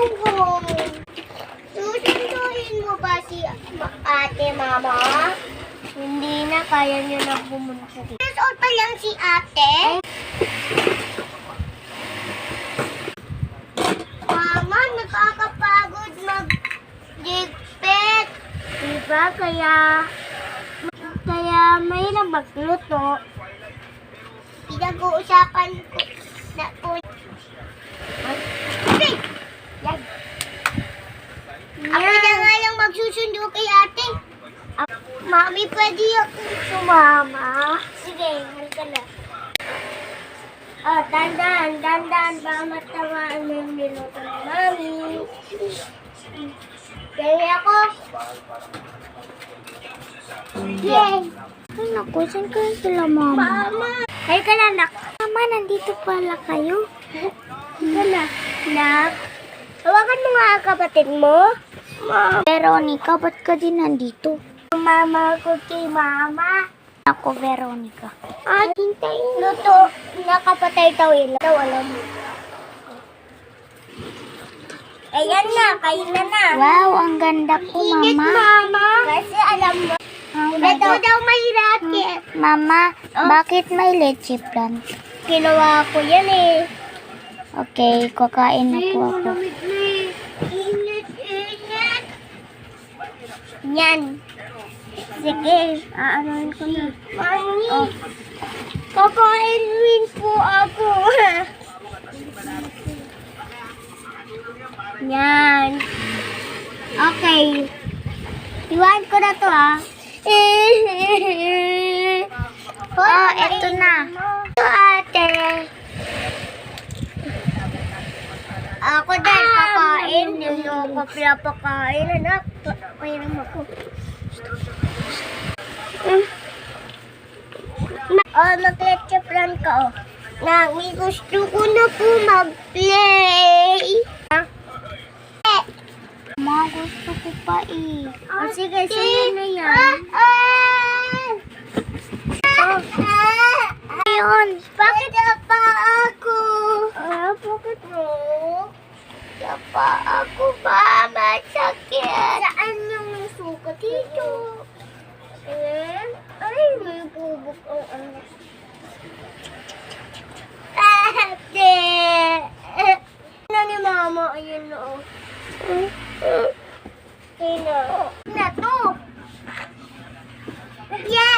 go home. Susunduin mo ba si ate, mama? Hindi na, kaya niyo na pumunta dito. Years old pa lang si ate. Mama, nakakapagod mag-digpit. Diba? Kaya may lang magluto. Pinag-uusapan ko na po. Okay. Yan. Ako na nga lang magsusundo kay ate. Mami, pwede akong sumama? Sige, halika na. Oh, dandan, baka matamaan mo yung niluto ni Mami. Kaya ako. Yay! Ay, naku, saan kayo sila, Mama? Mama! Halika na, nak. Mama, nandito pala kayo. Halika na, nak. Tawagan mo nga ang kapatid mo. Mama. Veronica, ba't ka din nandito? Mama ko kay mama. Ako, Veronica. At hintayin. Luto, nakapatay tawin. Alam mo. Ayan na, kain na. Wow, ang ganda po, Ingat, Mama. mama. Kasi alam mo, Oh, ito daw may racket. Mama, bakit may leche plan? Ginawa ko yan eh. Okay, kakain na po ako. Ingat. Yan. Sige, aanoin ko na. Mami, kakain rin po ako. Yan. Okay. Iwan ko na to Eto na. Ito ate. Ako din kakain. Yung ako pinapakain. Anak, painom ako. Mag-let's plan ka Nami, gusto ko na po mag-play. Mama, gusto ko pa eh. Sige, sige na yan. Ayun. Bakit pa ako? Bakit mo? Pa ako ba? Masakit. Saan yung sukat dito? Ay, may bubuk ang anak. Ate! Ano ni mama? Ayun na Ayun na. Na to! Yeah!